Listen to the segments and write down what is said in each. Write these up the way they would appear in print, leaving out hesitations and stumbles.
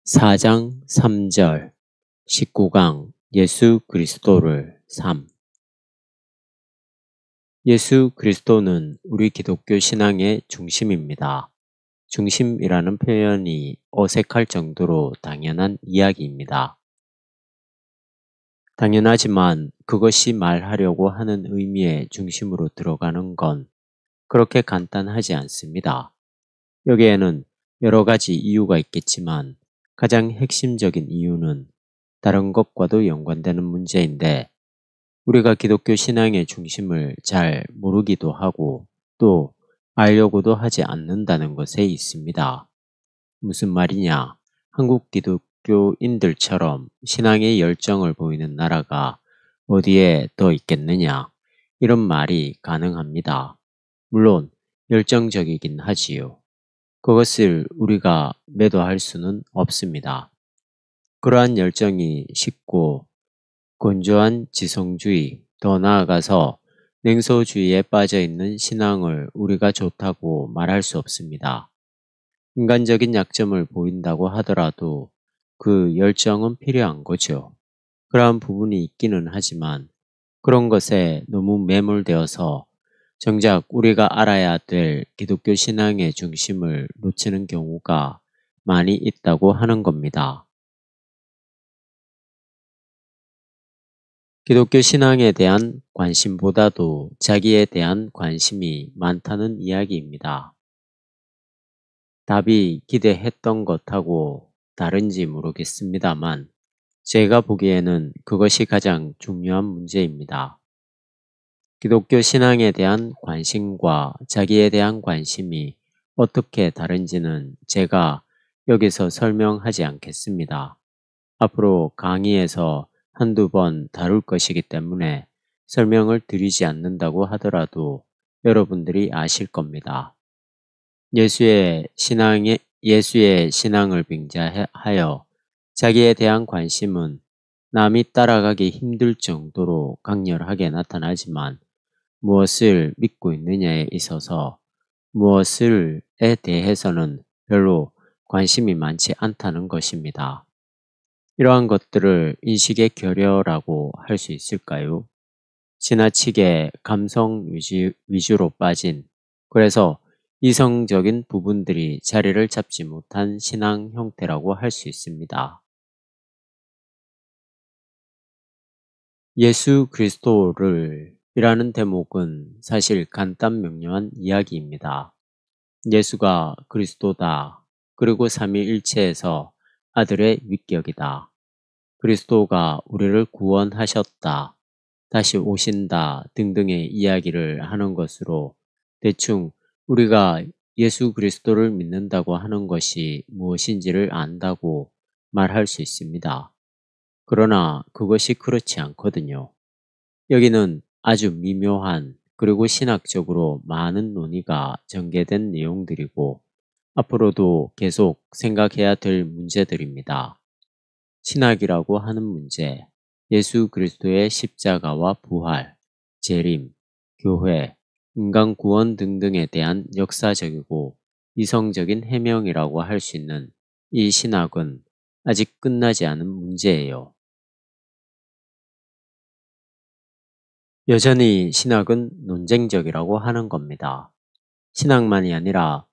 4장 3절 19강 예수 그리스도를 3 예수 그리스도는 우리 기독교 신앙의 중심입니다. 중심이라는 표현이 어색할 정도로 당연한 이야기입니다. 당연하지만 그것이 말하려고 하는 의미의 중심으로 들어가는 건 그렇게 간단하지 않습니다. 여기에는 여러 가지 이유가 있겠지만 가장 핵심적인 이유는 다른 것과도 연관되는 문제인데 우리가 기독교 신앙의 중심을 잘 모르기도 하고 또 알려고도 하지 않는다는 것에 있습니다. 무슨 말이냐? 한국 기독교인들처럼 신앙의 열정을 보이는 나라가 어디에 더 있겠느냐? 이런 말이 가능합니다. 물론 열정적이긴 하지요. 그것을 우리가 매도할 수는 없습니다. 그러한 열정이 식고 건조한 지성주의, 더 나아가서 냉소주의에 빠져있는 신앙을 우리가 좋다고 말할 수 없습니다. 인간적인 약점을 보인다고 하더라도 그 열정은 필요한 거죠. 그러한 부분이 있기는 하지만 그런 것에 너무 매몰되어서 정작 우리가 알아야 될 기독교 신앙의 중심을 놓치는 경우가 많이 있다고 하는 겁니다. 기독교 신앙에 대한 관심보다도 자기에 대한 관심이 많다는 이야기입니다. 답이 기대했던 것하고 다른지 모르겠습니다만 제가 보기에는 그것이 가장 중요한 문제입니다. 기독교 신앙에 대한 관심과 자기에 대한 관심이 어떻게 다른지는 제가 여기서 설명하지 않겠습니다. 앞으로 강의에서 한두 번 다룰 것이기 때문에 설명을 드리지 않는다고 하더라도 여러분들이 아실 겁니다. 예수의 신앙을 빙자하여 자기에 대한 관심은 남이 따라가기 힘들 정도로 강렬하게 나타나지만 무엇을 믿고 있느냐에 있어서 무엇을에 대해서는 별로 관심이 많지 않다는 것입니다. 이러한 것들을 인식의 결여라고 할 수 있을까요? 지나치게 감성 위주로 빠진, 그래서 이성적인 부분들이 자리를 잡지 못한 신앙 형태라고 할 수 있습니다. 예수 그리스도를 이라는 대목은 사실 간단 명료한 이야기입니다. 예수가 그리스도다. 그리고 삼위일체에서 아들의 위격이다. 그리스도가 우리를 구원하셨다. 다시 오신다 등등의 이야기를 하는 것으로 대충 우리가 예수 그리스도를 믿는다고 하는 것이 무엇인지를 안다고 말할 수 있습니다. 그러나 그것이 그렇지 않거든요. 여기는 아주 미묘한 그리고 신학적으로 많은 논의가 전개된 내용들이고 앞으로도 계속 생각해야 될 문제들입니다. 신학이라고 하는 문제, 예수 그리스도의 십자가와 부활, 재림, 교회, 인간 구원 등등에 대한 역사적이고 이성적인 해명이라고 할 수 있는 이 신학은 아직 끝나지 않은 문제예요. 여전히 신학은 논쟁적이라고 하는 겁니다. 신학만이 아니라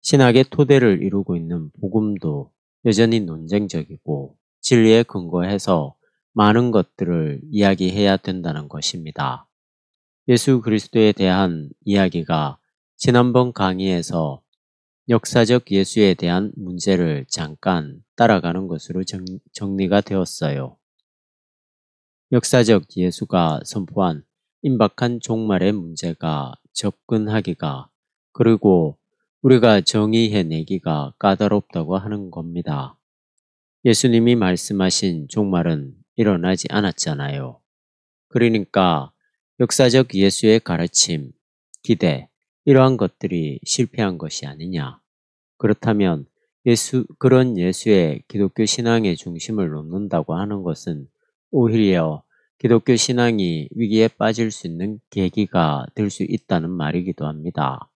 신학의 토대를 이루고 있는 복음도 여전히 논쟁적이고 진리에 근거해서 많은 것들을 이야기해야 된다는 것입니다. 예수 그리스도에 대한 이야기가 지난번 강의에서 역사적 예수에 대한 문제를 잠깐 따라가는 것으로 정리가 되었어요. 역사적 예수가 선포한 임박한 종말의 문제가 접근하기가 그리고 우리가 정의해내기가 까다롭다고 하는 겁니다. 예수님이 말씀하신 종말은 일어나지 않았잖아요. 그러니까 역사적 예수의 가르침, 기대, 이러한 것들이 실패한 것이 아니냐. 그렇다면 그런 예수의 기독교 신앙의 중심을 놓는다고 하는 것은 오히려 기독교 신앙이 위기에 빠질 수 있는 계기가 될 수 있다는 말이기도 합니다.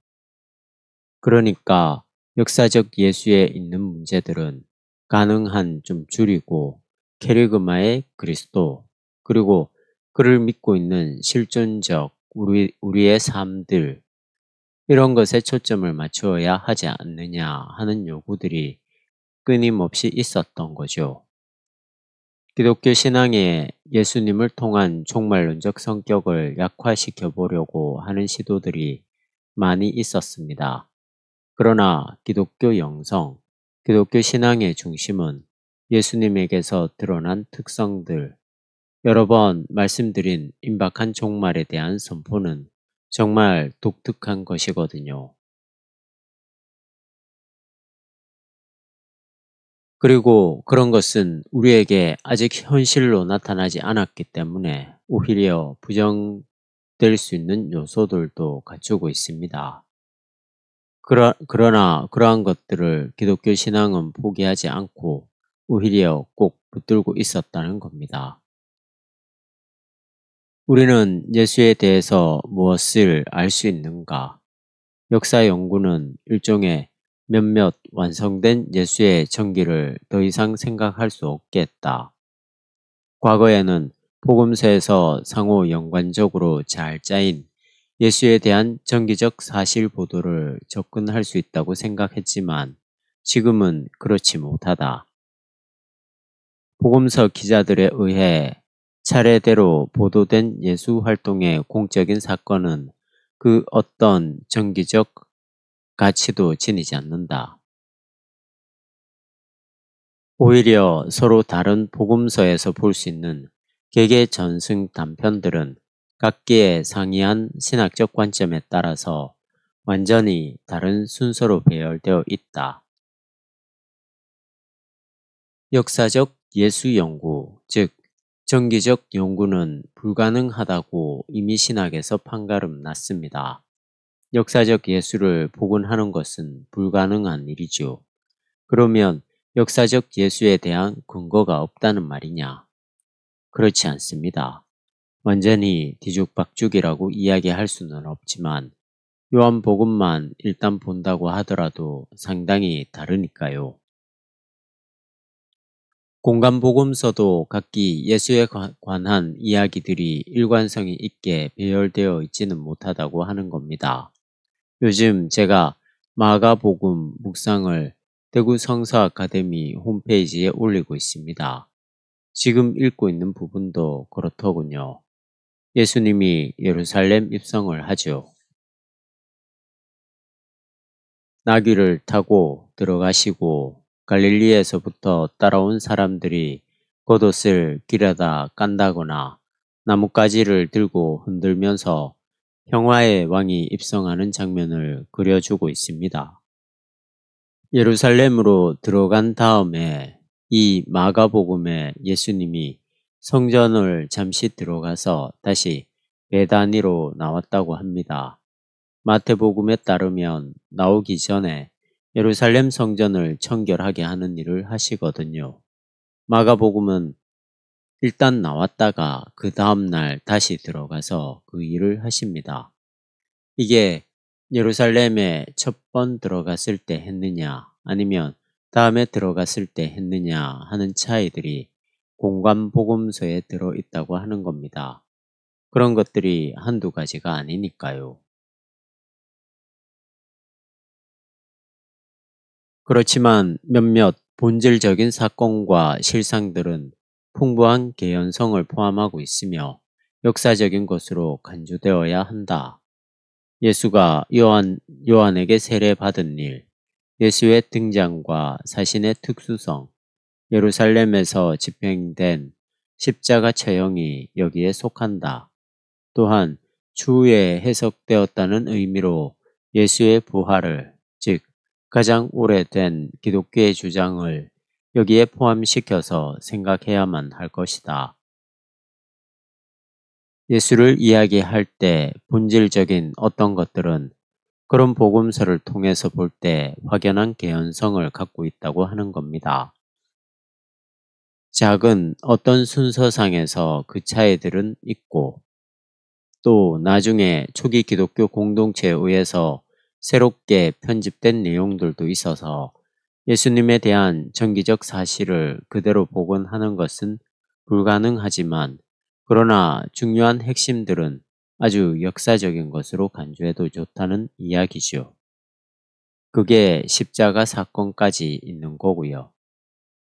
그러니까 역사적 예수에 있는 문제들은 가능한 좀 줄이고 캐리그마의 그리스도, 그리고 그를 믿고 있는 실존적 우리의 삶들, 이런 것에 초점을 맞추어야 하지 않느냐 하는 요구들이 끊임없이 있었던 거죠. 기독교 신앙에 예수님을 통한 종말론적 성격을 약화시켜 보려고 하는 시도들이 많이 있었습니다. 그러나 기독교 영성, 기독교 신앙의 중심은 예수님에게서 드러난 특성들, 여러 번 말씀드린 임박한 종말에 대한 선포는 정말 독특한 것이거든요. 그리고 그런 것은 우리에게 아직 현실로 나타나지 않았기 때문에 오히려 부정될 수 있는 요소들도 갖추고 있습니다. 그러나 그러한 것들을 기독교 신앙은 포기하지 않고 오히려 꼭 붙들고 있었다는 겁니다. 우리는 예수에 대해서 무엇을 알 수 있는가? 역사 연구는 일종의 몇몇 완성된 예수의 전기를 더 이상 생각할 수 없겠다. 과거에는 복음서에서 상호 연관적으로 잘 짜인 예수에 대한 정기적 사실 보도를 접근할 수 있다고 생각했지만 지금은 그렇지 못하다. 복음서 기자들에 의해 차례대로 보도된 예수 활동의 공적인 사건은 그 어떤 정기적 가치도 지니지 않는다. 오히려 서로 다른 복음서에서 볼 수 있는 개개 전승 단편들은 각기의 상이한 신학적 관점에 따라서 완전히 다른 순서로 배열되어 있다. 역사적 예수 연구, 즉 정기적 연구는 불가능하다고 이미 신학에서 판가름 났습니다. 역사적 예수를 복원하는 것은 불가능한 일이죠. 그러면 역사적 예수에 대한 근거가 없다는 말이냐? 그렇지 않습니다. 완전히 뒤죽박죽이라고 이야기할 수는 없지만 요한복음만 일단 본다고 하더라도 상당히 다르니까요. 공간복음서도 각기 예수에 관한 이야기들이 일관성이 있게 배열되어 있지는 못하다고 하는 겁니다. 요즘 제가 마가복음 묵상을 대구 성서 아카데미 홈페이지에 올리고 있습니다. 지금 읽고 있는 부분도 그렇더군요. 예수님이 예루살렘 입성을 하죠. 나귀를 타고 들어가시고 갈릴리에서부터 따라온 사람들이 겉옷을 길에다 깐다거나 나뭇가지를 들고 흔들면서 평화의 왕이 입성하는 장면을 그려주고 있습니다. 예루살렘으로 들어간 다음에 이 마가복음에 예수님이 성전을 잠시 들어가서 다시 베다니로 나왔다고 합니다. 마태복음에 따르면 나오기 전에 예루살렘 성전을 청결하게 하는 일을 하시거든요. 마가복음은 일단 나왔다가 그 다음날 다시 들어가서 그 일을 하십니다. 이게 예루살렘에 첫 번 들어갔을 때 했느냐 아니면 다음에 들어갔을 때 했느냐 하는 차이들이 공관복음서에 들어있다고 하는 겁니다. 그런 것들이 한두 가지가 아니니까요. 그렇지만 몇몇 본질적인 사건과 실상들은 풍부한 개연성을 포함하고 있으며 역사적인 것으로 간주되어야 한다. 예수가 요한에게 세례받은 일, 예수의 등장과 자신의 특수성, 예루살렘에서 집행된 십자가 처형이 여기에 속한다. 또한 추후에 해석되었다는 의미로 예수의 부활을, 즉 가장 오래된 기독교의 주장을 여기에 포함시켜서 생각해야만 할 것이다. 예수를 이야기할 때 본질적인 어떤 것들은 그런 복음서를 통해서 볼 때 확연한 개연성을 갖고 있다고 하는 겁니다. 작은 어떤 순서상에서 그 차이들은 있고 또 나중에 초기 기독교 공동체에 의해서 새롭게 편집된 내용들도 있어서 예수님에 대한 정기적 사실을 그대로 복원하는 것은 불가능하지만 그러나 중요한 핵심들은 아주 역사적인 것으로 간주해도 좋다는 이야기죠. 그게 십자가 사건까지 있는 거고요.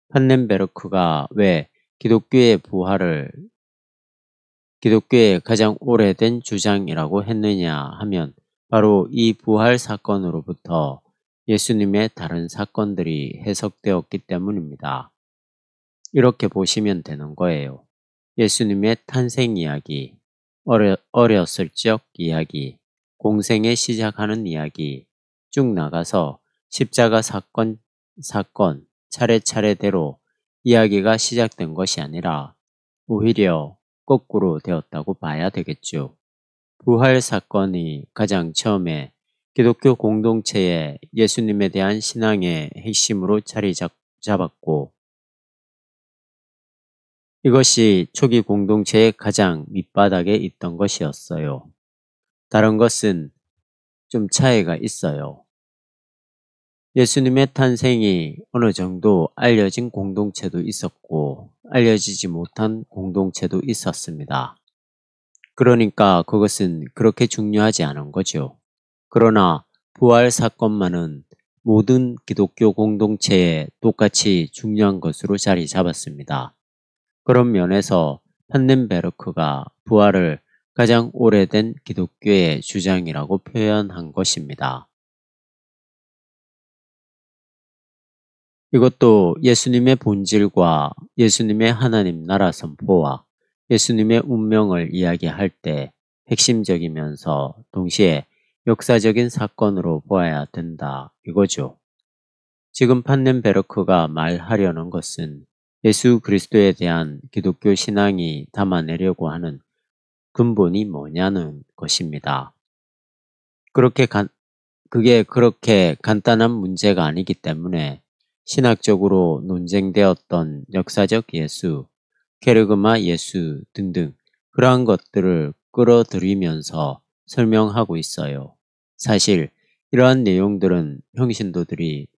판넨베르크가 왜 기독교의 부활을 기독교의 가장 오래된 주장이라고 했느냐 하면 바로 이 부활 사건으로부터 예수님의 다른 사건들이 해석되었기 때문입니다. 이렇게 보시면 되는 거예요. 예수님의 탄생 이야기, 어렸을 적 이야기, 공생에 시작하는 이야기 쭉 나가서 십자가 사건 차례차례대로 이야기가 시작된 것이 아니라 오히려 거꾸로 되었다고 봐야 되겠죠. 부활 사건이 가장 처음에 기독교 공동체의 예수님에 대한 신앙의 핵심으로 자리 잡았고 이것이 초기 공동체의 가장 밑바닥에 있던 것이었어요. 다른 것은 좀 차이가 있어요. 예수님의 탄생이 어느 정도 알려진 공동체도 있었고 알려지지 못한 공동체도 있었습니다. 그러니까 그것은 그렇게 중요하지 않은 거죠. 그러나 부활 사건만은 모든 기독교 공동체에 똑같이 중요한 것으로 자리 잡았습니다. 그런 면에서 판넨베르크가 부활을 가장 오래된 기독교의 주장이라고 표현한 것입니다. 이것도 예수님의 본질과 예수님의 하나님 나라 선포와 예수님의 운명을 이야기할 때 핵심적이면서 동시에 역사적인 사건으로 보아야 된다 이거죠. 지금 판넨베르크가 말하려는 것은 예수 그리스도에 대한 기독교 신앙이 담아내려고 하는 근본이 뭐냐는 것입니다. 그게 그렇게 간단한 문제가 아니기 때문에 신학적으로 논쟁되었던 역사적 예수, 케르그마 예수 등등 그러한 것들을 끌어들이면서 설명하고 있어요. 사실 이러한 내용들은 평신도들이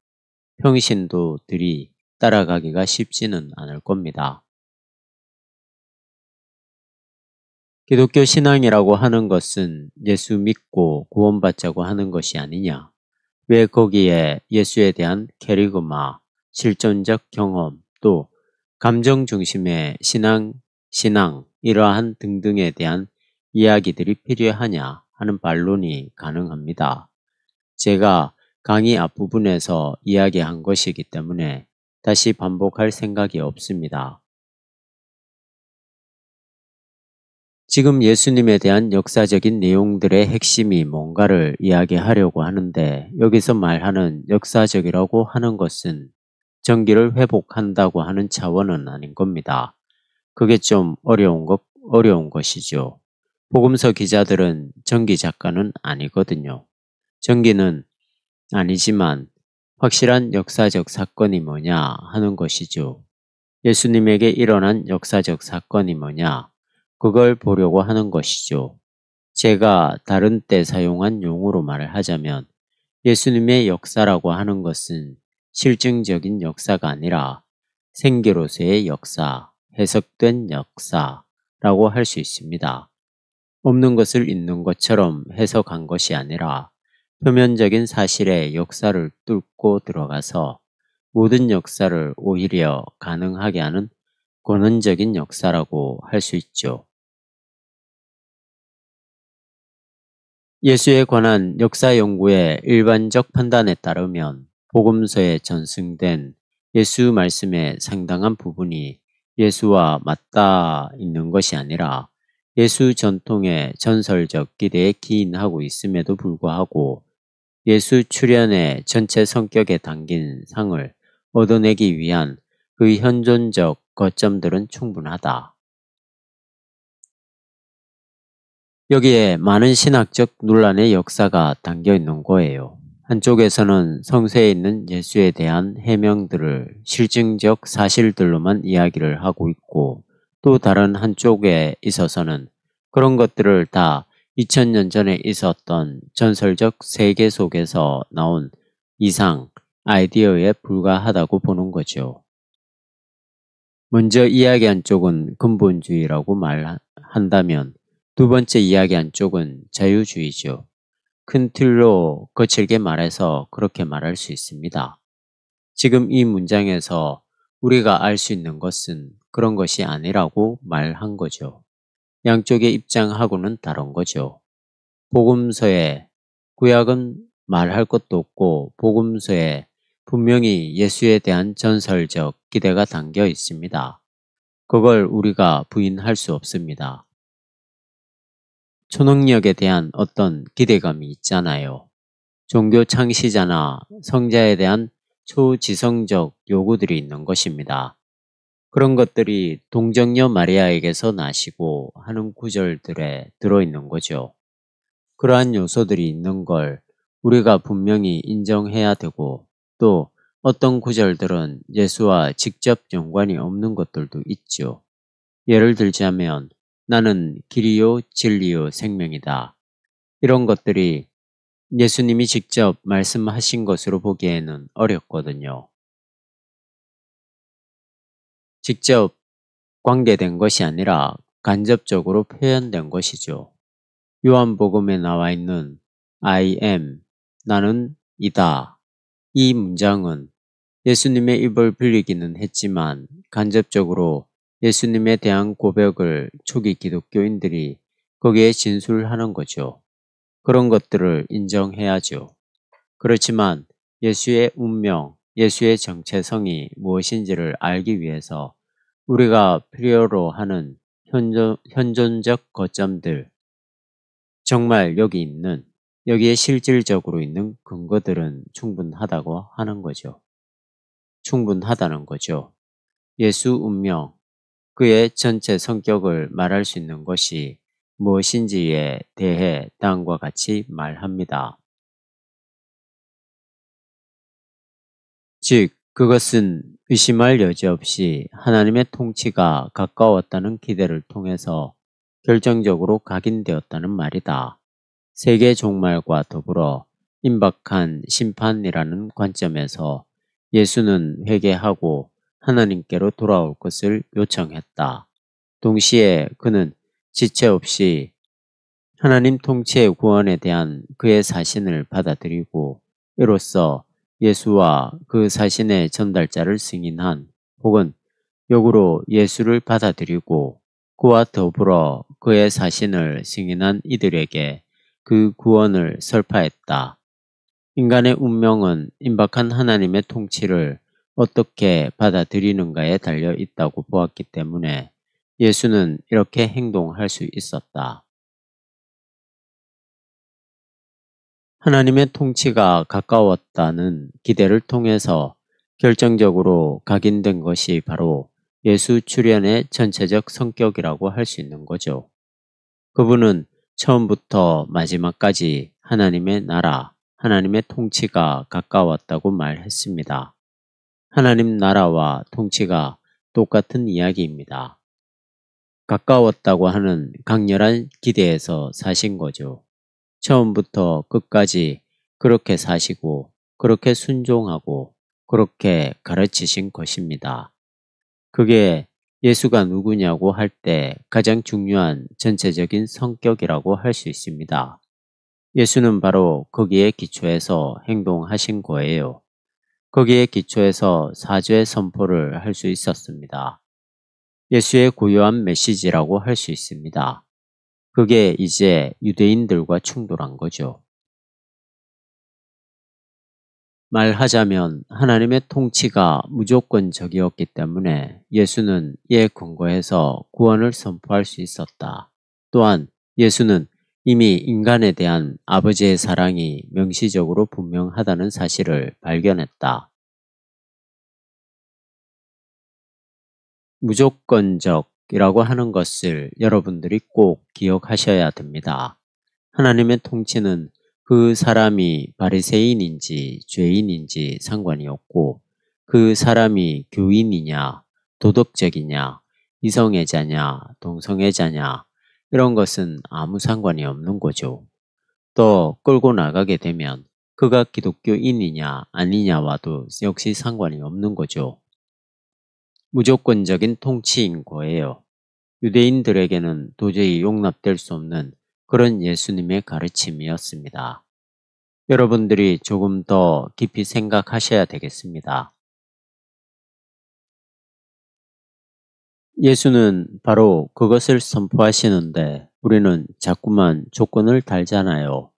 따라가기가 쉽지는 않을 겁니다. 기독교 신앙이라고 하는 것은 예수 믿고 구원받자고 하는 것이 아니냐. 왜 거기에 예수에 대한 캐리그마, 실존적 경험, 또 감정 중심의 신앙, 이러한 등등에 대한 이야기들이 필요하냐 하는 반론이 가능합니다. 제가 강의 앞부분에서 이야기한 것이기 때문에 다시 반복할 생각이 없습니다. 지금 예수님에 대한 역사적인 내용들의 핵심이 뭔가를 이야기하려고 하는데 여기서 말하는 역사적이라고 하는 것은 정기를 회복한다고 하는 차원은 아닌 겁니다. 그게 좀 어려운 것이죠. 복음서 기자들은 정기 작가는 아니거든요. 정기는 아니지만 확실한 역사적 사건이 뭐냐 하는 것이죠. 예수님에게 일어난 역사적 사건이 뭐냐 그걸 보려고 하는 것이죠. 제가 다른 때 사용한 용어로 말을 하자면 예수님의 역사라고 하는 것은 실증적인 역사가 아니라 생계로서의 역사, 해석된 역사라고 할 수 있습니다. 없는 것을 있는 것처럼 해석한 것이 아니라 표면적인 사실의 역사를 뚫고 들어가서 모든 역사를 오히려 가능하게 하는 권원적인 역사라고 할 수 있죠. 예수에 관한 역사 연구의 일반적 판단에 따르면 복음서에 전승된 예수 말씀의 상당한 부분이 예수와 맞닿아 있는 것이 아니라 예수 전통의 전설적 기대에 기인하고 있음에도 불구하고 예수 출현의 전체 성격에 담긴 상을 얻어내기 위한 그 현존적 거점들은 충분하다. 여기에 많은 신학적 논란의 역사가 담겨 있는 거예요. 한쪽에서는 성서에 있는 예수에 대한 해명들을 실증적 사실들로만 이야기를 하고 있고 또 다른 한쪽에 있어서는 그런 것들을 다 2000년 전에 있었던 전설적 세계 속에서 나온 이상, 아이디어에 불과하다고 보는 거죠. 먼저 이야기한 쪽은 근본주의라고 말한다면 두 번째 이야기한 쪽은 자유주의죠. 큰 틀로 거칠게 말해서 그렇게 말할 수 있습니다. 지금 이 문장에서 우리가 알 수 있는 것은 그런 것이 아니라고 말한 거죠. 양쪽의 입장하고는 다른 거죠. 복음서에 구약은 말할 것도 없고 복음서에 분명히 예수에 대한 전설적 기대가 담겨 있습니다. 그걸 우리가 부인할 수 없습니다. 초능력에 대한 어떤 기대감이 있잖아요. 종교 창시자나 성자에 대한 초지성적 요구들이 있는 것입니다. 그런 것들이 동정녀 마리아에게서 나시고 하는 구절들에 들어있는 거죠. 그러한 요소들이 있는 걸 우리가 분명히 인정해야 되고 또 어떤 구절들은 예수와 직접 연관이 없는 것들도 있죠. 예를 들자면 나는 길이요 진리요 생명이다. 이런 것들이 예수님이 직접 말씀하신 것으로 보기에는 어렵거든요. 직접 관계된 것이 아니라 간접적으로 표현된 것이죠. 요한복음에 나와 있는 I am, 나는 이다. 이 문장은 예수님의 입을 빌리기는 했지만 간접적으로 예수님에 대한 고백을 초기 기독교인들이 거기에 진술하는 거죠. 그런 것들을 인정해야죠. 그렇지만 예수의 운명, 예수의 정체성이 무엇인지를 알기 위해서 우리가 필요로 하는 현존적 거점들, 정말 여기에 실질적으로 있는 근거들은 충분하다고 하는 거죠. 충분하다는 거죠. 예수 운명, 그의 전체 성격을 말할 수 있는 것이 무엇인지에 대해 다음과 같이 말합니다. 즉, 그것은 의심할 여지 없이 하나님의 통치가 가까웠다는 기대를 통해서 결정적으로 각인되었다는 말이다. 세계 종말과 더불어 임박한 심판이라는 관점에서 예수는 회개하고 하나님께로 돌아올 것을 요청했다. 동시에 그는 지체 없이 하나님 통치의 구원에 대한 그의 사신을 받아들이고 이로써 예수와 그 사신의 전달자를 승인한 혹은 역으로 예수를 받아들이고 그와 더불어 그의 사신을 승인한 이들에게 그 구원을 설파했다. 인간의 운명은 임박한 하나님의 통치를 어떻게 받아들이는가에 달려 있다고 보았기 때문에 예수는 이렇게 행동할 수 있었다. 하나님의 통치가 가까웠다는 기대를 통해서 결정적으로 각인된 것이 바로 예수 출현의 전체적 성격이라고 할 수 있는 거죠. 그분은 처음부터 마지막까지 하나님의 나라, 하나님의 통치가 가까웠다고 말했습니다. 하나님 나라와 통치가 똑같은 이야기입니다. 가까웠다고 하는 강렬한 기대에서 사신 거죠. 처음부터 끝까지 그렇게 사시고 그렇게 순종하고 그렇게 가르치신 것입니다. 그게 예수가 누구냐고 할 때 가장 중요한 전체적인 성격이라고 할 수 있습니다. 예수는 바로 거기에 기초해서 행동하신 거예요. 거기에 기초해서 사죄의 선포를 할 수 있었습니다. 예수의 고유한 메시지라고 할 수 있습니다. 그게 이제 유대인들과 충돌한 거죠. 말하자면 하나님의 통치가 무조건적이었기 때문에 예수는 이에 근거해서 구원을 선포할 수 있었다. 또한 예수는 이미 인간에 대한 아버지의 사랑이 명시적으로 분명하다는 사실을 발견했다. 무조건적이라고 하는 것을 여러분들이 꼭 기억하셔야 됩니다. 하나님의 통치는 그 사람이 바리새인인지 죄인인지 상관이 없고 그 사람이 교인이냐 도덕적이냐 이성애자냐 동성애자냐 이런 것은 아무 상관이 없는 거죠. 또 끌고 나가게 되면 그가 기독교인이냐 아니냐와도 역시 상관이 없는 거죠. 무조건적인 통치인 거예요. 유대인들에게는 도저히 용납될 수 없는 그런 예수님의 가르침이었습니다. 여러분들이 조금 더 깊이 생각하셔야 되겠습니다. 예수는 바로 그것을 선포하시는데 우리는 자꾸만 조건을 달잖아요.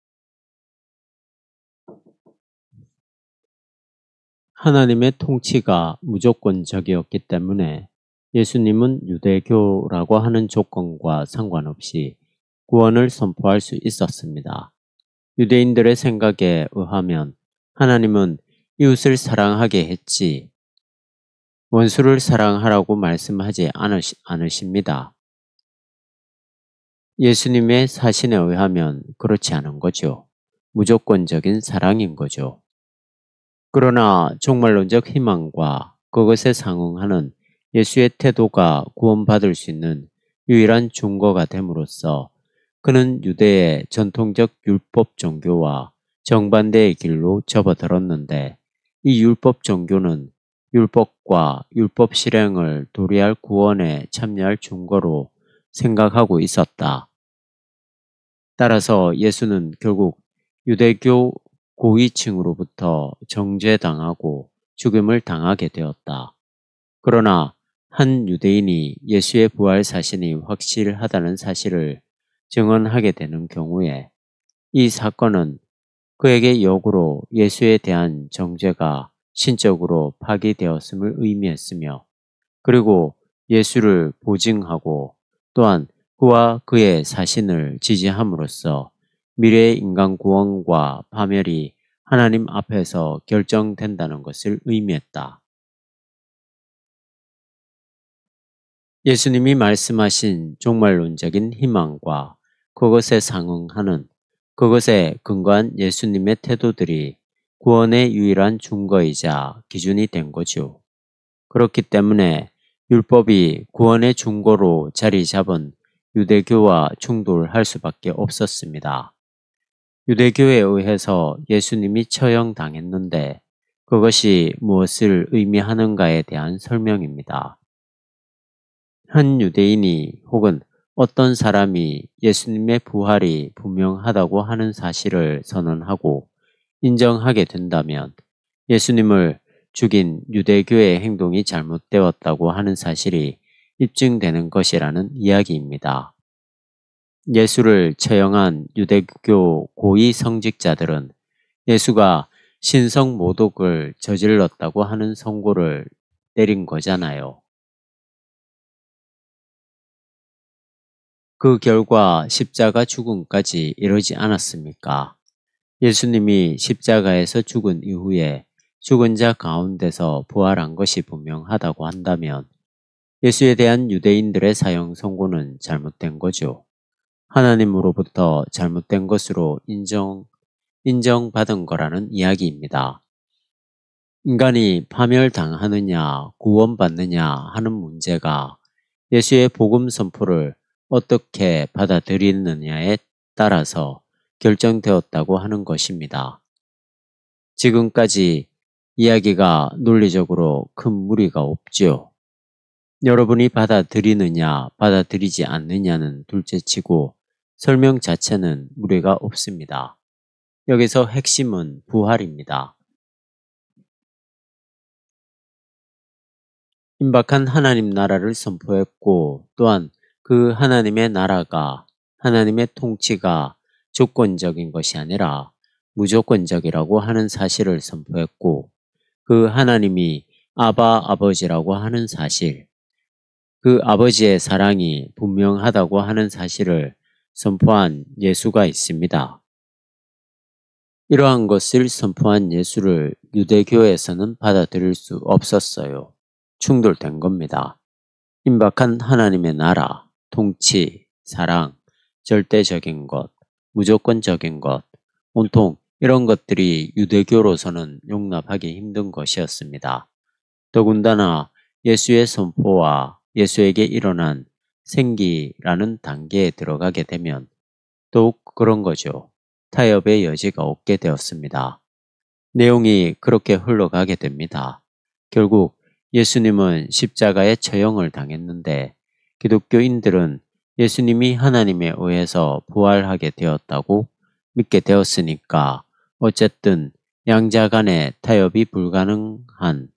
하나님의 통치가 무조건적이었기 때문에 예수님은 유대교라고 하는 조건과 상관없이 구원을 선포할 수 있었습니다. 유대인들의 생각에 의하면 하나님은 이웃을 사랑하게 했지 원수를 사랑하라고 말씀하지 않으십니다. 예수님의 사신에 의하면 그렇지 않은 거죠. 무조건적인 사랑인 거죠. 그러나 종말론적 희망과 그것에 상응하는 예수의 태도가 구원받을 수 있는 유일한 증거가 됨으로써 그는 유대의 전통적 율법 종교와 정반대의 길로 접어들었는데 이 율법 종교는 율법과 율법 실행을 도리할 구원에 참여할 증거로 생각하고 있었다. 따라서 예수는 결국 유대교 고위층으로부터 정죄당하고 죽임을 당하게 되었다. 그러나 한 유대인이 예수의 부활 사신이 확실하다는 사실을 증언하게 되는 경우에 이 사건은 그에게 역으로 예수에 대한 정죄가 신적으로 파기되었음을 의미했으며 그리고 예수를 보증하고 또한 그와 그의 사신을 지지함으로써 미래의 인간 구원과 파멸이 하나님 앞에서 결정된다는 것을 의미했다. 예수님이 말씀하신 종말론적인 희망과 그것에 상응하는 그것에 근거한 예수님의 태도들이 구원의 유일한 증거이자 기준이 된 거죠. 그렇기 때문에 율법이 구원의 증거로 자리 잡은 유대교와 충돌할 수밖에 없었습니다. 유대교에 의해서 예수님이 처형당했는데 그것이 무엇을 의미하는가에 대한 설명입니다. 한 유대인이 혹은 어떤 사람이 예수님의 부활이 분명하다고 하는 사실을 선언하고 인정하게 된다면 예수님을 죽인 유대교의 행동이 잘못되었다고 하는 사실이 입증되는 것이라는 이야기입니다. 예수를 처형한 유대교 고위 성직자들은 예수가 신성 모독을 저질렀다고 하는 선고를 내린 거잖아요. 그 결과 십자가 죽음까지 이르지 않았습니까? 예수님이 십자가에서 죽은 이후에 죽은 자 가운데서 부활한 것이 분명하다고 한다면 예수에 대한 유대인들의 사형 선고는 잘못된 거죠. 하나님으로부터 잘못된 것으로 인정받은 거라는 이야기입니다. 인간이 파멸당하느냐 구원받느냐 하는 문제가 예수의 복음 선포를 어떻게 받아들이느냐에 따라서 결정되었다고 하는 것입니다. 지금까지 이야기가 논리적으로 큰 무리가 없지요. 여러분이 받아들이느냐 받아들이지 않느냐는 둘째치고 설명 자체는 무리가 없습니다. 여기서 핵심은 부활입니다. 임박한 하나님 나라를 선포했고 또한 그 하나님의 나라가 하나님의 통치가 조건적인 것이 아니라 무조건적이라고 하는 사실을 선포했고 그 하나님이 아버지라고 하는 사실 그 아버지의 사랑이 분명하다고 하는 사실을 선포한 예수가 있습니다. 이러한 것을 선포한 예수를 유대교에서는 받아들일 수 없었어요. 충돌된 겁니다. 임박한 하나님의 나라, 통치, 사랑, 절대적인 것, 무조건적인 것, 온통 이런 것들이 유대교로서는 용납하기 힘든 것이었습니다. 더군다나 예수의 선포와 예수에게 일어난 생기라는 단계에 들어가게 되면 더욱 그런 거죠. 타협의 여지가 없게 되었습니다. 내용이 그렇게 흘러가게 됩니다. 결국 예수님은 십자가에 처형을 당했는데 기독교인들은 예수님이 하나님에 의해서 부활하게 되었다고 믿게 되었으니까 어쨌든 양자 간의 타협이 불가능한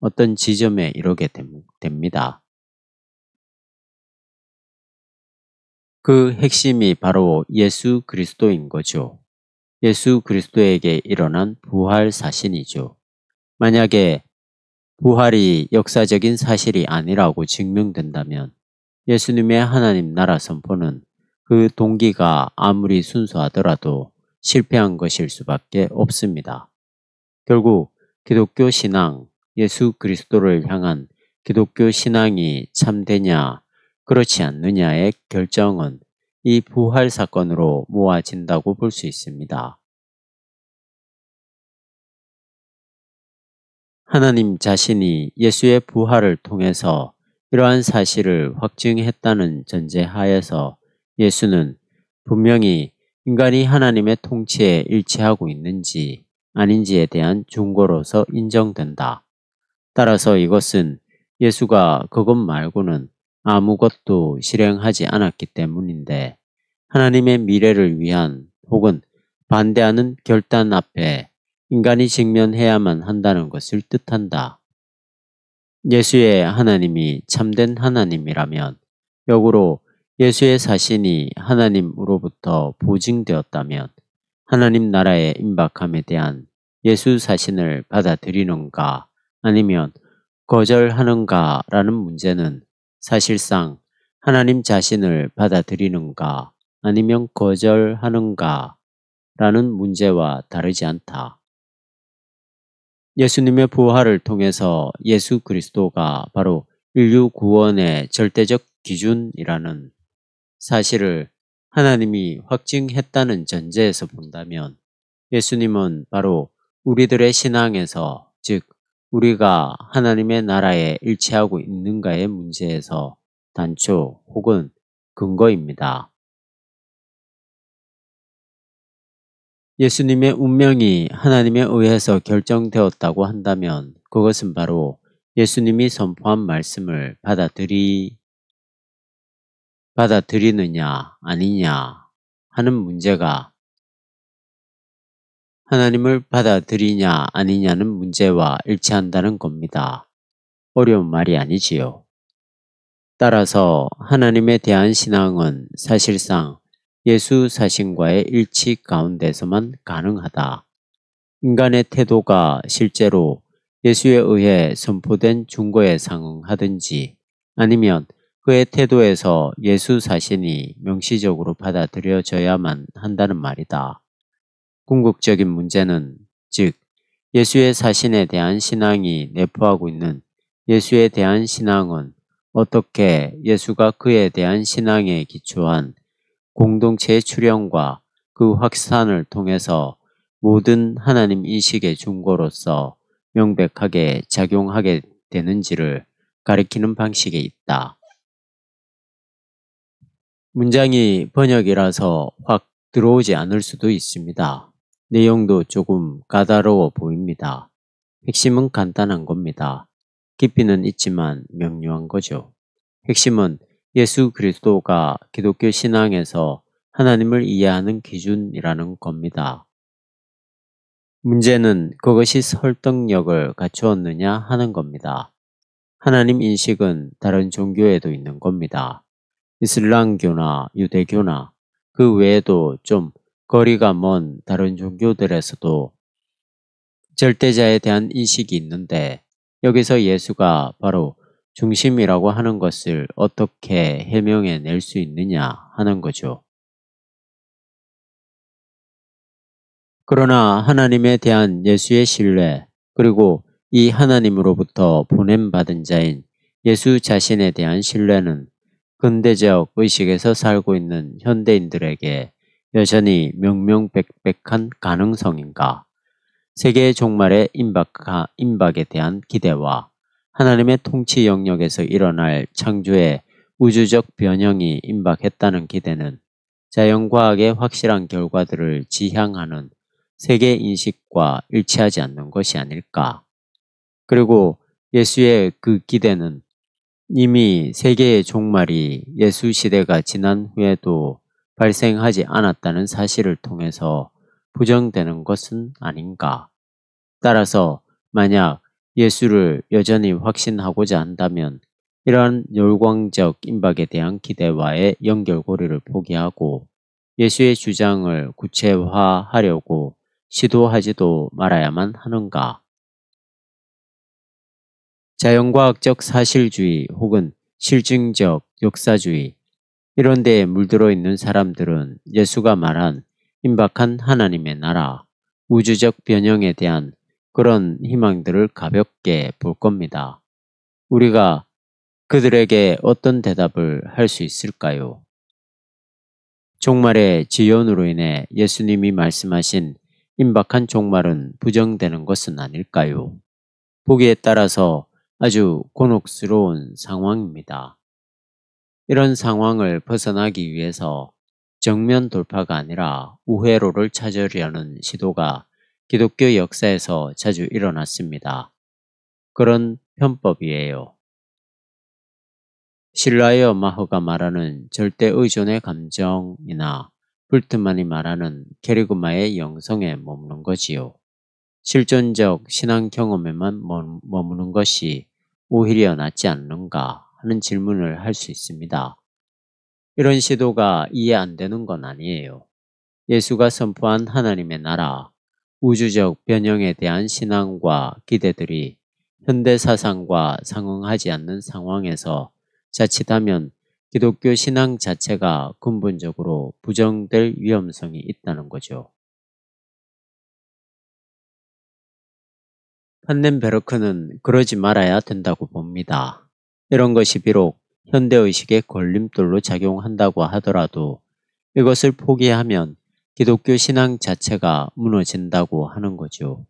어떤 지점에 이르게 됩니다. 그 핵심이 바로 예수 그리스도인 거죠. 예수 그리스도에게 일어난 부활 사신이죠. 만약에 부활이 역사적인 사실이 아니라고 증명된다면 예수님의 하나님 나라 선포는 그 동기가 아무리 순수하더라도 실패한 것일 수밖에 없습니다. 결국 기독교 신앙, 예수 그리스도를 향한 기독교 신앙이 참되냐 그렇지 않느냐의 결정은 이 부활 사건으로 모아진다고 볼 수 있습니다. 하나님 자신이 예수의 부활을 통해서 이러한 사실을 확증했다는 전제하에서 예수는 분명히 인간이 하나님의 통치에 일치하고 있는지 아닌지에 대한 증거로서 인정된다. 따라서 이것은 예수가 그것 말고는 아무것도 실행하지 않았기 때문인데 하나님의 미래를 위한 혹은 반대하는 결단 앞에 인간이 직면해야만 한다는 것을 뜻한다. 예수의 하나님이 참된 하나님이라면 역으로 예수의 사신이 하나님으로부터 보증되었다면 하나님 나라의 임박함에 대한 예수 사신을 받아들이는가 아니면 거절하는가라는 문제는 사실상 하나님 자신을 받아들이는가 아니면 거절하는가라는 문제와 다르지 않다. 예수님의 부활을 통해서 예수 그리스도가 바로 인류 구원의 절대적 기준이라는 사실을 하나님이 확증했다는 전제에서 본다면 예수님은 바로 우리들의 신앙에서 즉 우리가 하나님의 나라에 일치하고 있는가의 문제에서 단초 혹은 근거입니다. 예수님의 운명이 하나님에 의해서 결정되었다고 한다면 그것은 바로 예수님이 선포한 말씀을 받아들이느냐 아니냐 하는 문제가 하나님을 받아들이냐 아니냐는 문제와 일치한다는 겁니다. 어려운 말이 아니지요. 따라서 하나님에 대한 신앙은 사실상 예수 사신과의 일치 가운데서만 가능하다. 인간의 태도가 실제로 예수에 의해 선포된 증거에 상응하든지 아니면 그의 태도에서 예수 사신이 명시적으로 받아들여져야만 한다는 말이다. 궁극적인 문제는 즉 예수의 사신에 대한 신앙이 내포하고 있는 예수에 대한 신앙은 어떻게 예수가 그에 대한 신앙에 기초한 공동체의 출현과 그 확산을 통해서 모든 하나님 인식의 증거로서 명백하게 작용하게 되는지를 가리키는 방식에 있다. 문장이 번역이라서 확 들어오지 않을 수도 있습니다. 내용도 조금 까다로워 보입니다. 핵심은 간단한 겁니다. 깊이는 있지만 명료한 거죠. 핵심은 예수 그리스도가 기독교 신앙에서 하나님을 이해하는 기준이라는 겁니다. 문제는 그것이 설득력을 갖추었느냐 하는 겁니다. 하나님 인식은 다른 종교에도 있는 겁니다. 이슬람교나 유대교나 그 외에도 좀 거리가 먼 다른 종교들에서도 절대자에 대한 인식이 있는데 여기서 예수가 바로 중심이라고 하는 것을 어떻게 해명해 낼 수 있느냐 하는 거죠. 그러나 하나님에 대한 예수의 신뢰 그리고 이 하나님으로부터 보냄받은 자인 예수 자신에 대한 신뢰는 근대적 의식에서 살고 있는 현대인들에게 여전히 명명백백한 가능성인가? 세계의 종말의 임박에 대한 기대와 하나님의 통치 영역에서 일어날 창조의 우주적 변형이 임박했다는 기대는 자연과학의 확실한 결과들을 지향하는 세계 인식과 일치하지 않는 것이 아닐까. 그리고 예수의 그 기대는 이미 세계의 종말이 예수 시대가 지난 후에도 발생하지 않았다는 사실을 통해서 부정되는 것은 아닌가. 따라서 만약 예수를 여전히 확신하고자 한다면 이러한 열광적 임박에 대한 기대와의 연결고리를 포기하고 예수의 주장을 구체화하려고 시도하지도 말아야만 하는가. 자연과학적 사실주의 혹은 실증적 역사주의 이런 데에 물들어 있는 사람들은 예수가 말한 임박한 하나님의 나라, 우주적 변형에 대한 그런 희망들을 가볍게 볼 겁니다. 우리가 그들에게 어떤 대답을 할 수 있을까요? 종말의 지연으로 인해 예수님이 말씀하신 임박한 종말은 부정되는 것은 아닐까요? 보기에 따라서 아주 곤혹스러운 상황입니다. 이런 상황을 벗어나기 위해서 정면 돌파가 아니라 우회로를 찾으려는 시도가 기독교 역사에서 자주 일어났습니다. 그런 편법이에요. 실라이어 마허가 말하는 절대 의존의 감정이나 불트만이 말하는 캐리그마의 영성에 머무는 거지요. 실존적 신앙 경험에만 머무는 것이 오히려 낫지 않는가 하는 질문을 할 수 있습니다. 이런 시도가 이해 안 되는 건 아니에요. 예수가 선포한 하나님의 나라, 우주적 변형에 대한 신앙과 기대들이 현대 사상과 상응하지 않는 상황에서 자칫하면 기독교 신앙 자체가 근본적으로 부정될 위험성이 있다는 거죠. 판넨베르크는 그러지 말아야 된다고 봅니다. 이런 것이 비록 현대의식의 걸림돌로 작용한다고 하더라도 이것을 포기하면 기독교 신앙 자체가 무너진다고 하는 거죠.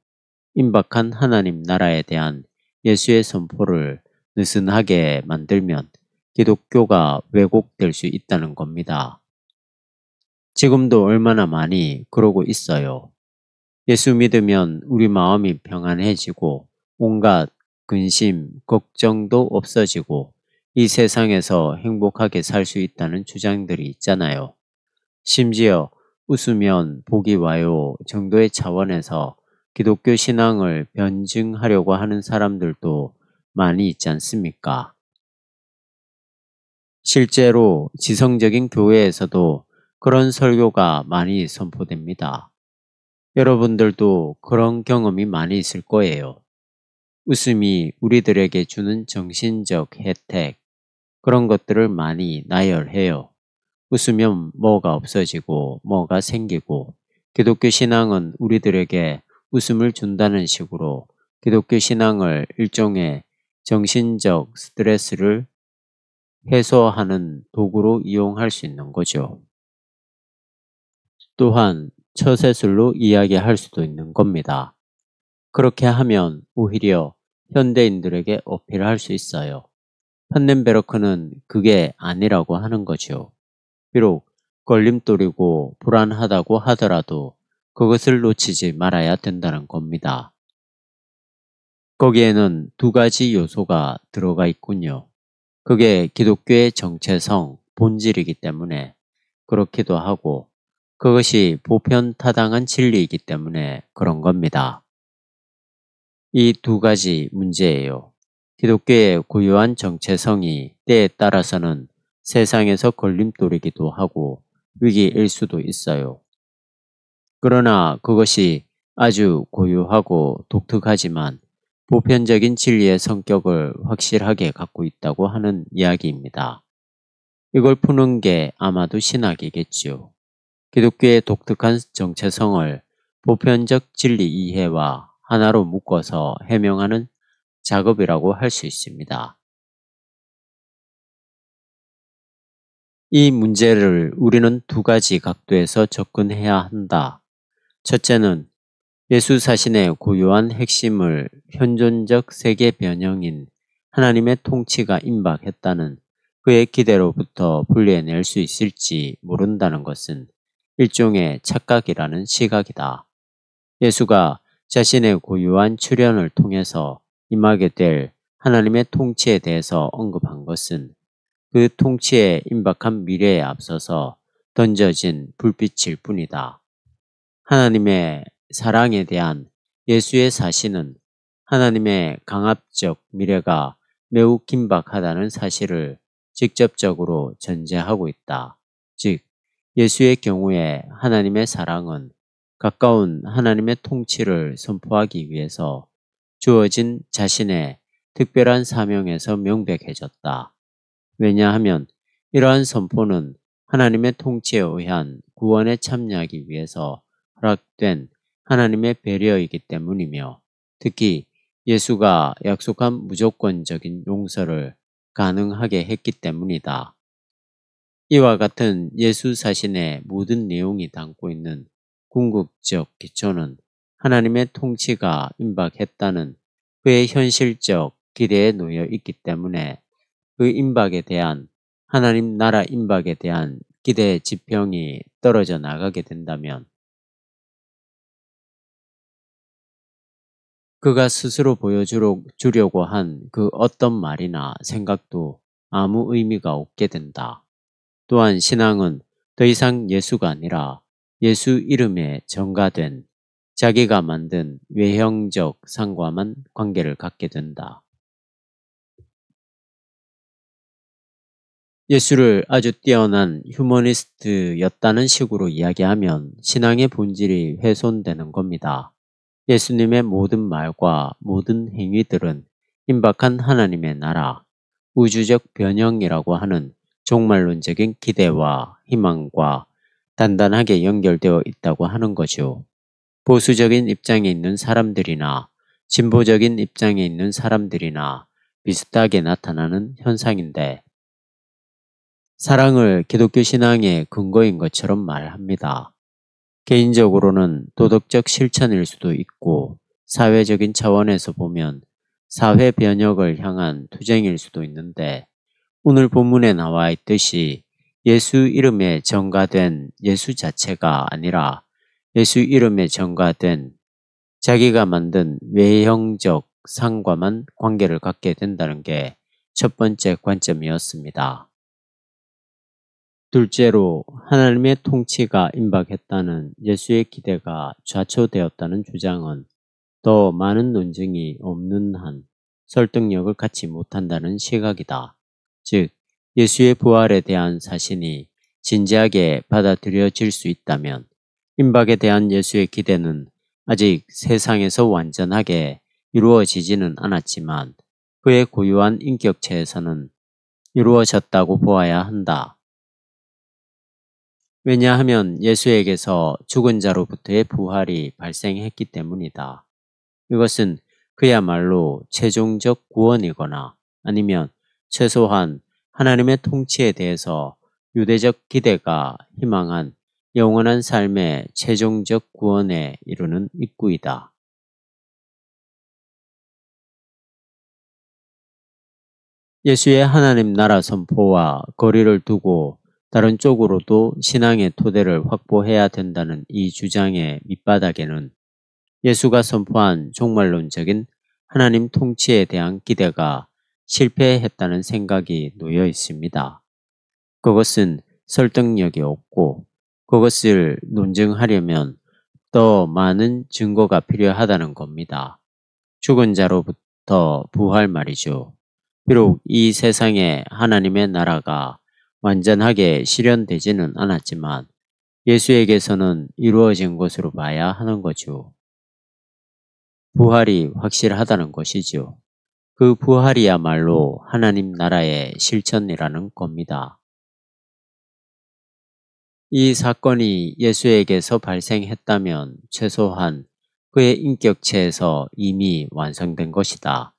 임박한 하나님 나라에 대한 예수의 선포를 느슨하게 만들면 기독교가 왜곡될 수 있다는 겁니다. 지금도 얼마나 많이 그러고 있어요. 예수 믿으면 우리 마음이 평안해지고 온갖 근심, 걱정도 없어지고 이 세상에서 행복하게 살 수 있다는 주장들이 있잖아요. 심지어 웃으면 복이 와요 정도의 차원에서 기독교 신앙을 변증하려고 하는 사람들도 많이 있지 않습니까? 실제로 지성적인 교회에서도 그런 설교가 많이 선포됩니다. 여러분들도 그런 경험이 많이 있을 거예요. 웃음이 우리들에게 주는 정신적 혜택, 그런 것들을 많이 나열해요. 웃으면 뭐가 없어지고 뭐가 생기고 기독교 신앙은 우리들에게 웃음을 준다는 식으로 기독교 신앙을 일종의 정신적 스트레스를 해소하는 도구로 이용할 수 있는 거죠. 또한 처세술로 이야기할 수도 있는 겁니다. 그렇게 하면 오히려 현대인들에게 어필할 수 있어요. 판넨베르크는 그게 아니라고 하는 거죠. 비록 걸림돌이고 불안하다고 하더라도 그것을 놓치지 말아야 된다는 겁니다. 거기에는 두 가지 요소가 들어가 있군요. 그게 기독교의 정체성, 본질이기 때문에 그렇기도 하고 그것이 보편타당한 진리이기 때문에 그런 겁니다. 이 두 가지 문제예요. 기독교의 고유한 정체성이 때에 따라서는 세상에서 걸림돌이기도 하고 위기일 수도 있어요. 그러나 그것이 아주 고유하고 독특하지만 보편적인 진리의 성격을 확실하게 갖고 있다고 하는 이야기입니다. 이걸 푸는 게 아마도 신학이겠지요. 기독교의 독특한 정체성을 보편적 진리 이해와 하나로 묶어서 해명하는 작업이라고 할 수 있습니다. 이 문제를 우리는 두 가지 각도에서 접근해야 한다. 첫째는 예수 자신의 고유한 핵심을 현존적 세계 변형인 하나님의 통치가 임박했다는 그의 기대로부터 분리해낼 수 있을지 모른다는 것은 일종의 착각이라는 시각이다. 예수가 자신의 고유한 출현을 통해서 임하게 될 하나님의 통치에 대해서 언급한 것은 그 통치의 임박한 미래에 앞서서 던져진 불빛일 뿐이다. 하나님의 사랑에 대한 예수의 사신은 하나님의 강압적 미래가 매우 긴박하다는 사실을 직접적으로 전제하고 있다. 즉, 예수의 경우에 하나님의 사랑은 가까운 하나님의 통치를 선포하기 위해서 주어진 자신의 특별한 사명에서 명백해졌다. 왜냐하면 이러한 선포는 하나님의 통치에 의한 구원에 참여하기 위해서 허락된 하나님의 배려이기 때문이며 특히 예수가 약속한 무조건적인 용서를 가능하게 했기 때문이다. 이와 같은 예수 자신의 모든 내용이 담고 있는 궁극적 기초는 하나님의 통치가 임박했다는 그의 현실적 기대에 놓여 있기 때문에 그 임박에 대한 하나님 나라 임박에 대한 기대의 지평이 떨어져 나가게 된다면 그가 스스로 보여주려고 한 그 어떤 말이나 생각도 아무 의미가 없게 된다. 또한 신앙은 더 이상 예수가 아니라 예수 이름에 전가된 자기가 만든 외형적 상과만 관계를 갖게 된다. 예수를 아주 뛰어난 휴머니스트였다는 식으로 이야기하면 신앙의 본질이 훼손되는 겁니다. 예수님의 모든 말과 모든 행위들은 임박한 하나님의 나라, 우주적 변형이라고 하는 종말론적인 기대와 희망과 단단하게 연결되어 있다고 하는 거죠. 보수적인 입장에 있는 사람들이나 진보적인 입장에 있는 사람들이나 비슷하게 나타나는 현상인데 사랑을 기독교 신앙의 근거인 것처럼 말합니다. 개인적으로는 도덕적 실천일 수도 있고 사회적인 차원에서 보면 사회 변혁을 향한 투쟁일 수도 있는데 오늘 본문에 나와 있듯이 예수 이름에 전가된 예수 자체가 아니라 예수 이름에 전가된 자기가 만든 외형적 상과만 관계를 갖게 된다는 게 첫 번째 관점이었습니다. 둘째로 하나님의 통치가 임박했다는 예수의 기대가 좌초되었다는 주장은 더 많은 논증이 없는 한 설득력을 갖지 못한다는 시각이다. 즉, 예수의 부활에 대한 사신이 진지하게 받아들여질 수 있다면 임박에 대한 예수의 기대는 아직 세상에서 완전하게 이루어지지는 않았지만 그의 고유한 인격체에서는 이루어졌다고 보아야 한다. 왜냐하면 예수에게서 죽은 자로부터의 부활이 발생했기 때문이다. 이것은 그야말로 최종적 구원이거나 아니면 최소한 하나님의 통치에 대해서 유대적 기대가 희망한 영원한 삶의 최종적 구원에 이르는 입구이다. 예수의 하나님 나라 선포와 거리를 두고 다른 쪽으로도 신앙의 토대를 확보해야 된다는 이 주장의 밑바닥에는 예수가 선포한 종말론적인 하나님 통치에 대한 기대가 실패했다는 생각이 놓여 있습니다. 그것은 설득력이 없고 그것을 논증하려면 더 많은 증거가 필요하다는 겁니다. 죽은 자로부터 부활 말이죠. 비록 이 세상에 하나님의 나라가 완전하게 실현되지는 않았지만 예수에게서는 이루어진 것으로 봐야 하는 거죠. 부활이 확실하다는 것이죠. 그 부활이야말로 하나님 나라의 실천이라는 겁니다. 이 사건이 예수에게서 발생했다면 최소한 그의 인격체에서 이미 완성된 것이다.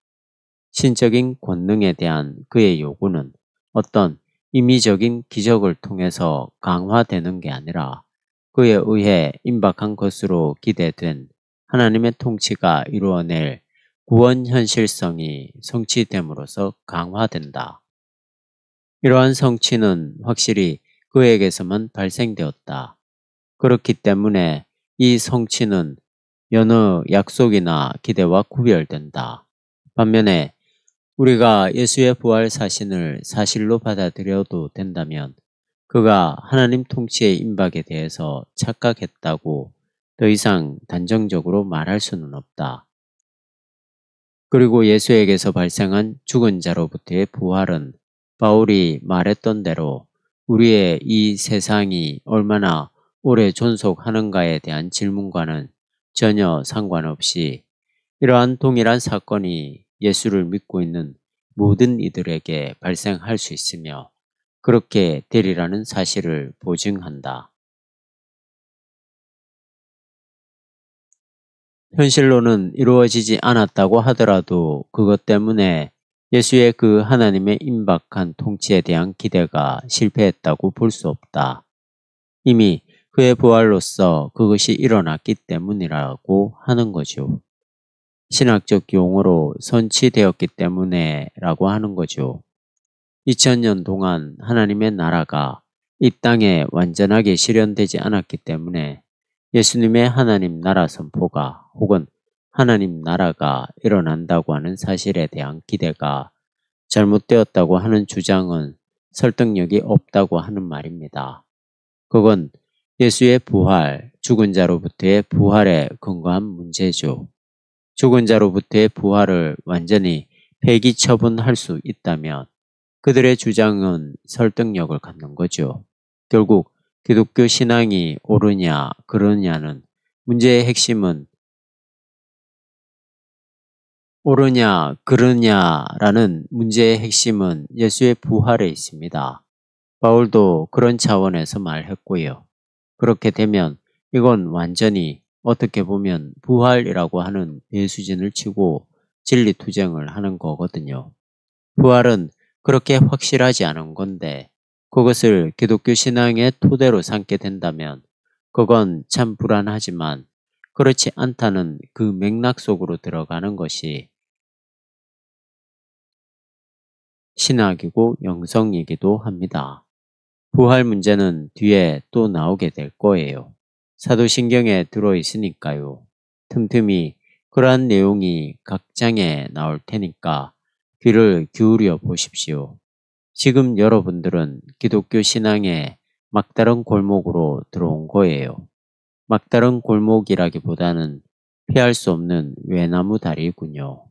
신적인 권능에 대한 그의 요구는 어떤 임의적인 기적을 통해서 강화되는 게 아니라 그에 의해 임박한 것으로 기대된 하나님의 통치가 이루어낼 구원 현실성이 성취됨으로써 강화된다. 이러한 성취는 확실히 그에게서만 발생되었다. 그렇기 때문에 이 성취는 여느 약속이나 기대와 구별된다. 반면에 우리가 예수의 부활 사신을 사실로 받아들여도 된다면 그가 하나님 통치의 임박에 대해서 착각했다고 더 이상 단정적으로 말할 수는 없다. 그리고 예수에게서 발생한 죽은 자로부터의 부활은 바울이 말했던 대로 우리의 이 세상이 얼마나 오래 존속하는가에 대한 질문과는 전혀 상관없이 이러한 동일한 사건이 예수를 믿고 있는 모든 이들에게 발생할 수 있으며 그렇게 되리라는 사실을 보증한다. 현실로는 이루어지지 않았다고 하더라도 그것 때문에 예수의 그 하나님의 임박한 통치에 대한 기대가 실패했다고 볼 수 없다. 이미 그의 부활로서 그것이 일어났기 때문이라고 하는 거죠. 신학적 용어로 선치되었기 때문에라고 하는 거죠. 2000년 동안 하나님의 나라가 이 땅에 완전하게 실현되지 않았기 때문에 예수님의 하나님 나라 선포가 혹은 하나님 나라가 일어난다고 하는 사실에 대한 기대가 잘못되었다고 하는 주장은 설득력이 없다고 하는 말입니다. 그건 예수의 부활, 죽은 자로부터의 부활에 근거한 문제죠. 죽은 자로부터의 부활을 완전히 폐기 처분할 수 있다면 그들의 주장은 설득력을 갖는 거죠. 결국 기독교 신앙이 옳으냐 그르냐는 문제의 핵심은 옳으냐 그르냐라는 문제의 핵심은 예수의 부활에 있습니다. 바울도 그런 차원에서 말했고요. 그렇게 되면 이건 완전히 어떻게 보면 부활이라고 하는 예수진을 치고 진리투쟁을 하는 거거든요. 부활은 그렇게 확실하지 않은 건데 그것을 기독교 신앙의 토대로 삼게 된다면 그건 참 불안하지만 그렇지 않다는 그 맥락 속으로 들어가는 것이 신학이고 영성이기도 합니다. 부활 문제는 뒤에 또 나오게 될 거예요. 사도신경에 들어있으니까요. 틈틈이 그러한 내용이 각 장에 나올 테니까 귀를 기울여 보십시오. 지금 여러분들은 기독교 신앙의 막다른 골목으로 들어온 거예요. 막다른 골목이라기보다는 피할 수 없는 외나무 다리군요.